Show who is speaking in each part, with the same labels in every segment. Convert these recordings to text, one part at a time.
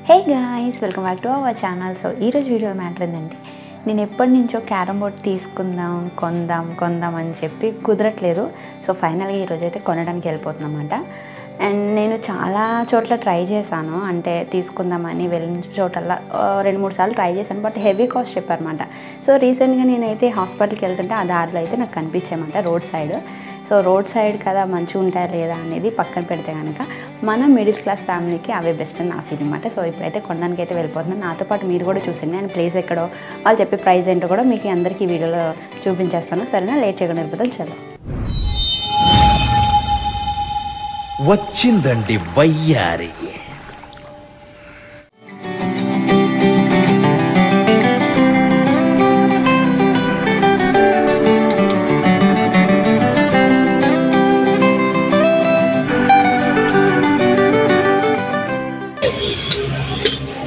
Speaker 1: Hey guys, welcome back to our channel. So ఈరోజు video matter ఏంటంటే, నేను ఎప్పటి నుంచో క్యారమ్ బోర్డ్ తీసుకుందాం కొందాం అని చెప్పి కుదరట్లేదు. సో ఫైనల్గా ఈరోజు అయితే కొనడానికి వెళ్ళిపోతున్నమాట. అండ్ నేను చాలా చోట్ల ట్రై చేశాను, అంటే తీసుకుందామని వెళ్ళిన చోటల్లా 2-3 సార్లు ట్రై చేశాను, బట్ హెవీ కాస్ట్ చెప్పారన్నమాట. సో రీసెంట్గా నేనైతే హాస్పిటల్కి వెళ్తుంటే ఆ దారిలో అయితే నాకు కనిపించాయన్నమాట road side. So road side కదా మంచిగా ఉంటాయా లేదా అనేది పక్కన పెడితే కనుక మనం మిడిల్ క్లాస్ ఫ్యామిలీకి అవే బెస్ట్ అని నా ఫీలింగ్ అనమాట. సో ఇప్పుడైతే కొనడానికి అయితే వెళ్ళిపోతున్నాను. నాతో పాటు మీరు కూడా చూసింది, అండ్ ప్లేస్ ఎక్కడో వాళ్ళు చెప్పే ప్రైస్ ఏంటో కూడా మీకు అందరికీ వీడియోలో చూపించేస్తాను. సరేనా, లేట్ చేయకుండా వెళ్ళిపోతాం. చలో.
Speaker 2: వచ్చిందండి వయ్యారి.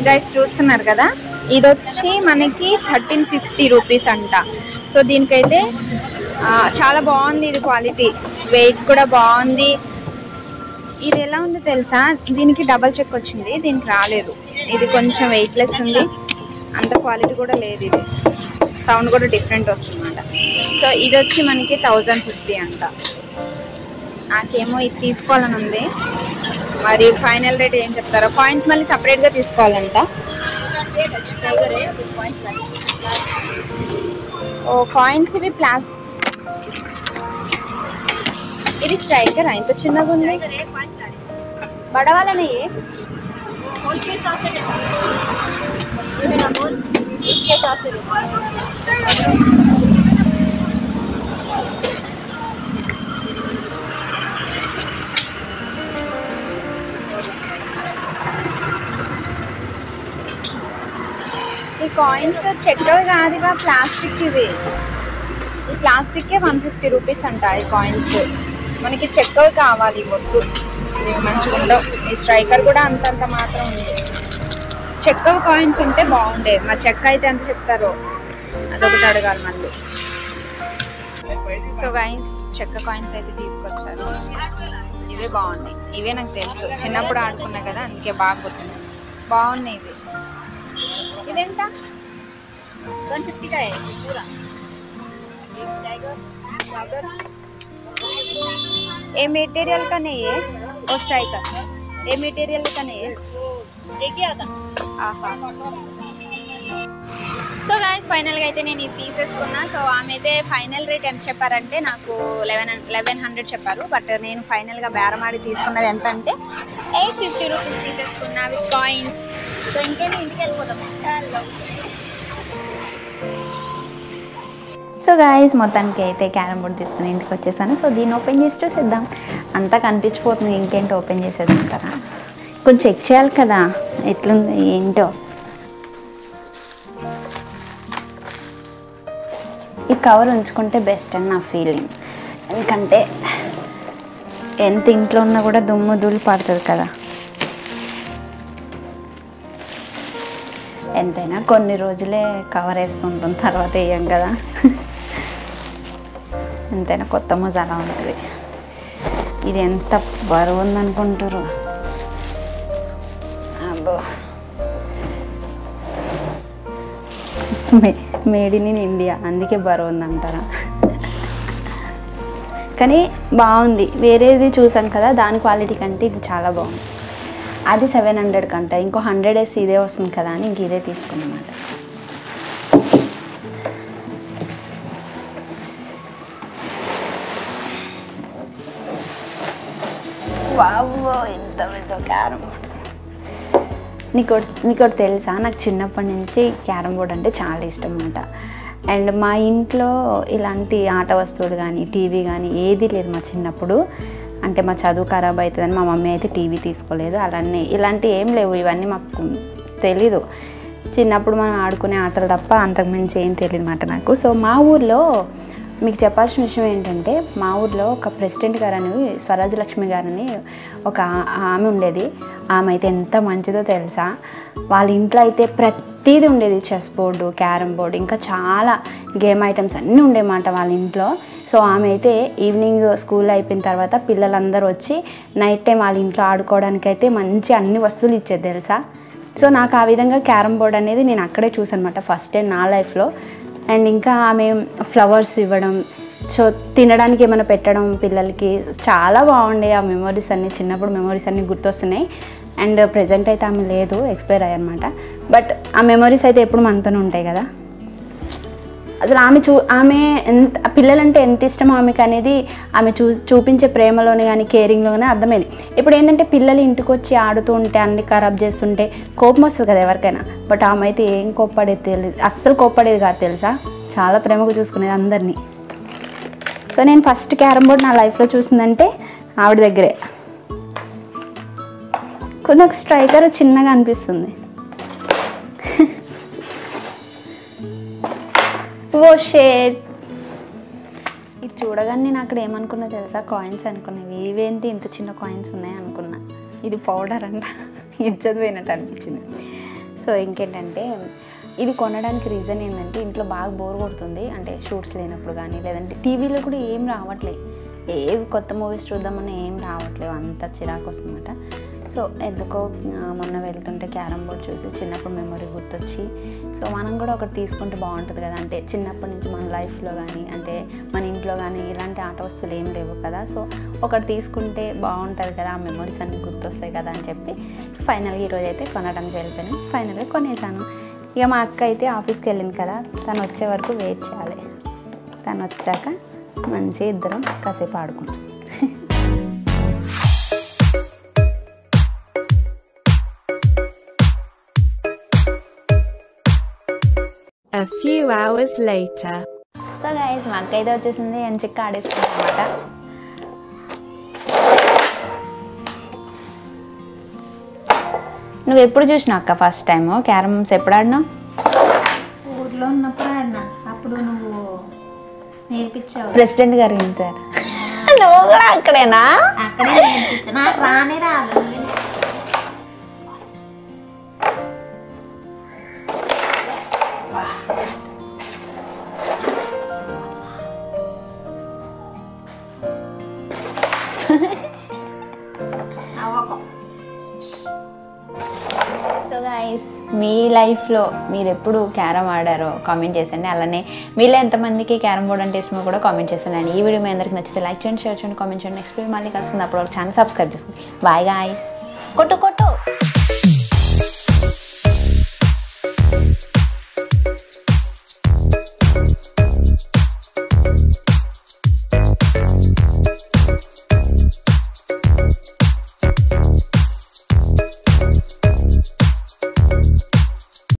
Speaker 3: గైస్ చూస్తున్నారు కదా, ఇది వచ్చి మనకి 1350 రూపీస్ అంట. సో దీనికైతే చాలా బాగుంది, ఇది క్వాలిటీ, వెయిట్ కూడా బాగుంది. ఇది ఎలా ఉందో తెలుసా, దీనికి డబల్ చెక్ వచ్చింది, దీనికి రాలేదు. ఇది కొంచెం వెయిట్లెస్ ఉంది, అంత క్వాలిటీ కూడా లేదు. ఇది సౌండ్ కూడా డిఫరెంట్ వస్తుంది అన్నమాట. సో ఇది వచ్చి మనకి 1050 అంట. నాకేమో ఇది తీసుకోవాలని ఉంది, మరి ఫైనల్ రేట్ ఏం చెప్తారో. కాయిన్స్ మళ్ళీ సపరేట్గా తీసుకోవాలంట. ఓ కాయిన్స్ ఇవి ఇది స్ట్రైకర్ ఇంత చిన్నగా ఉంది. బడవాలనే ఈ కాయిన్స్ చెక్కవి కాదుగా, ప్లాస్టిక్. ఇవి ఈ ప్లాస్టిక్కే 150 రూపీస్ అంట. ఈ కాయిన్స్ మనకి చెక్కవి కావాలి, వద్దు, ఇవి మంచిగా ఉండవు. ఈ స్ట్రైకర్ కూడా అంతంత మాత్రం ఉంది. చెక్కవి కాయిన్స్ ఉంటే బాగుండేవి. మా చెక్క అయితే ఎంత చెప్తారో అదొకటి అడగాలి మళ్ళీ. సో గైస్, చెక్క కాయిన్స్ అయితే తీసుకొచ్చారు. ఇవే బాగున్నాయి, ఇవే నాకు తెలుసు, చిన్నప్పుడు ఆడుకున్నా కదా, అందుకే బాగా గుర్తుంది. బాగున్నాయి ఇవి. ఇవెంత? 150 का है पूरा. ये मटेरियल का नहीं है, और स्ट्राइकर ये मटेरियल का नहीं है. సో గైస్, ఫైనల్గా అయితే నేను ఇది తీసేసుకున్నా. సో ఆమె అయితే ఫైనల్ రేట్ ఎంత చెప్పారంటే నాకు 1100 చెప్పారు, బట్ నేను ఫైనల్గా బేరమాడి తీసుకున్నది ఎంత అంటే 850 రూపీస్ తీసేసుకున్నా విత్ కాయిన్స్. సో ఇంకేమి, ఇంటికి వెళ్ళిపోతాం.
Speaker 1: సో గాయస్, మొత్తానికి అయితే క్యారమ్ బోర్డ్ తీసుకుని ఇంటికి వచ్చేసాను. సో దీన్ని ఓపెన్ చేసి చూసేద్దాం. అంతా కనిపించిపోతుంది, ఇంకేంటో ఓపెన్ చేసేది అంటారా, కొంచెం చెక్ చేయాలి కదా ఎట్లుంది ఏంటో. ఈ కవర్ ఉంచుకుంటే బెస్ట్ అని నా ఫీలింగ్, ఎందుకంటే ఎంత ఇంట్లో ఉన్నా కూడా దుమ్ము ధూళి పడుతుంది కదా. ఎంతైనా కొన్ని రోజులే కవర్ వేస్తుంటాం, తర్వాత వేయం కదా. ఎంతైనా కొత్త మజాలా ఉంటుంది. ఇది ఎంత బరువు ఉందనుకుంటారు. అబ్బో, మేడ్ ఇన్ ఇండియా, అందుకే బరువు ఉందంటారా. కానీ బాగుంది. వేరేది చూసాను కదా, దాని క్వాలిటీ కంటే ఇది చాలా బాగుంది. అది 700 కంట, ఇంకో 100 వేసి ఇదే వస్తుంది కదా అని ఇంక ఇదే తీసుకున్నమాట. వావ్, ఎంత పెద్ద క్యారమ్ బోర్డ్. మీకు తెలుసా, నాకు చిన్నప్పటి నుంచి క్యారమ్ బోర్డ్ అంటే చాలా ఇష్టం అన్నమాట. అండ్ మా ఇంట్లో ఇలాంటి ఆట వస్తువులు కానీ టీవీ కానీ ఏది లేదు మా చిన్నప్పుడు. అంటే మా చదువు ఖరాబ్ అవుతుందని మా మమ్మీ అయితే టీవీ తీసుకోలేదు. అలానే ఇలాంటివి ఏం లేవు, ఇవన్నీ మాకు తెలీదు. చిన్నప్పుడు మనం ఆడుకునే ఆటలు తప్ప అంతకుమించి ఏం తెలియదు అన్నమాట నాకు. సో మా ఊర్లో మీకు చెప్పాల్సిన విషయం ఏంటంటే, మా ఊర్లో ఒక ప్రెసిడెంట్ గారని, స్వరాజ్యలక్ష్మి గారని ఒక ఆమె ఉండేది. ఆమె అయితే ఎంత మంచిదో తెలుసా. వాళ్ళ ఇంట్లో అయితే ప్రతిదీ ఉండేది, చెస్ బోర్డు, క్యారమ్ బోర్డు, ఇంకా చాలా గేమ్ ఐటమ్స్ అన్నీ ఉండేమాట వాళ్ళ ఇంట్లో. సో ఆమె అయితే ఈవినింగ్ స్కూల్ అయిపోయిన తర్వాత పిల్లలందరూ వచ్చి నైట్ టైం వాళ్ళ ఇంట్లో ఆడుకోవడానికి అయితే మంచి అన్ని వస్తువులు ఇచ్చేది తెలుసా. సో నాకు ఆ విధంగా క్యారమ్ బోర్డ్ అనేది నేను అక్కడే చూసాను అనమాట ఫస్ట్ టైం నా లైఫ్లో. అండ్ ఇంకా ఆమె ఫ్లవర్స్ ఇవ్వడం, సో తినడానికి ఏమైనా పెట్టడం పిల్లలకి, చాలా బాగుండే ఆ మెమరీస్ అన్నీ, చిన్నప్పుడు మెమరీస్ అన్నీ గుర్తొస్తున్నాయి. అండ్ ప్రజెంట్ అయితే ఆమె లేదు, ఎక్స్పైర్ అయ్యారనమాట. బట్ ఆ మెమరీస్ అయితే ఎప్పుడు మనతోనే ఉంటాయి కదా. అసలు ఆమె ఎంత పిల్లలంటే ఎంత ఇష్టమో ఆమెకు అనేది ఆమె చూపించే ప్రేమలోనే కానీ కేరింగ్లోనే అర్థమైంది. ఇప్పుడు ఏంటంటే పిల్లలు ఇంటికి వచ్చి ఆడుతూ ఉంటే అన్ని ఖరాబ్ చేస్తుంటే కోపం వస్తుంది కదా ఎవరికైనా. బట్ ఆమె అయితే ఏం కోప్పడేది తెలియదు, అస్సలు కోప్పడేది కాదు తెలుసా, చాలా ప్రేమగా చూసుకునేది అందరినీ. సో నేను ఫస్ట్ క్యారమ్ బోర్డ్ నా లైఫ్లో చూసిందంటే ఆవిడ దగ్గరే. నాకు స్ట్రైకర్ చిన్నగా అనిపిస్తుంది. ఓ షేట్, ఇది చూడగానే నేను అక్కడ ఏమనుకున్నా తెలుసా, కాయిన్స్ అనుకున్నాను. ఇవేంటి ఇంత చిన్న కాయిన్స్ ఉన్నాయి అనుకున్నా. ఇది పౌడర్ అంట, ఇజ్జత్ పోయినట్టు అనిపించింది. సో ఇంకేంటంటే ఇది కొనడానికి రీజన్ ఏంటంటే ఇంట్లో బాగా బోర్ కొడుతుంది, అంటే షూట్స్ లేనప్పుడు కానీ లేదంటే టీవీలో కూడా ఏం రావట్లేదు, ఏవి కొత్త మూవీస్ చూద్దామని ఏం రావట్లేవు, అంత చిరాకు వస్తుందన్నమాట. సో ఎందుకో మొన్న వెళ్తుంటే క్యారమ్ బోర్డ్ చూసి చిన్నప్పుడు మెమరీ గుర్తొచ్చి, సో మనం కూడా ఒకటి తీసుకుంటే బాగుంటుంది కదా, అంటే చిన్నప్పటి నుంచి మన లైఫ్లో కానీ అంటే మన ఇంట్లో కానీ ఇలాంటి ఆట వస్తువులు ఏం లేవు కదా, సో ఒకటి తీసుకుంటే బాగుంటుంది కదా, ఆ మెమరీస్ అన్నీ గుర్తొస్తాయి కదా అని చెప్పి ఫైనల్గా ఈరోజు అయితే కొనడానికి వెళ్ళిపోయాను. ఫైనల్గా కొనేసాను. ఇక మా అక్క అయితే ఆఫీస్కి వెళ్ళింది కదా, తను వచ్చే వరకు వెయిట్ చేయాలి. తను వచ్చాక మంచిగా ఇద్దరం కాసేపు ఆడుకుంటాం.
Speaker 2: A few hours later.
Speaker 1: So guys మా అక్క అయితే వచ్చేసింది, ఎంచక్క ఆడేస్తుంది అనమాట. నువ్వు ఎప్పుడు చూసినావు అక్క ఫస్ట్ టైము క్యారమ్స్ ఎప్పుడు ఆడినావు?
Speaker 4: ఊర్లో ఉన్నప్పుడు ఆడినా, అప్పుడు నువ్వు నేర్పించావు.
Speaker 1: ప్రెసిడెంట్ గారు వింటారు. నువ్వు కూడా అక్కడేనా?
Speaker 4: అక్కడే నేర్పించా, నాకు రానే రాదు.
Speaker 1: సో గైస్ మీ లైఫ్లో మీరు ఎప్పుడు క్యారమ్ ఆడారో కామెంట్ చేసండి. అలానే మీలో ఎంతమందికి క్యారమ్ బోర్డ్ అంటే ఇష్టమో కూడా కామెంట్ చేసండి. ఈ వీడియో మీ అందరికి నచ్చితే లైక్ చేయండి, షేర్ చేయండి, కామెంట్ చేయండి. నెక్స్ట్ వీడియో మళ్ళీ కలుసుకుంది, అప్పుడు ఛానల్ సబ్స్క్రైబ్ చేసుకోండి. Bye guys. కొట్టు కొట్టు.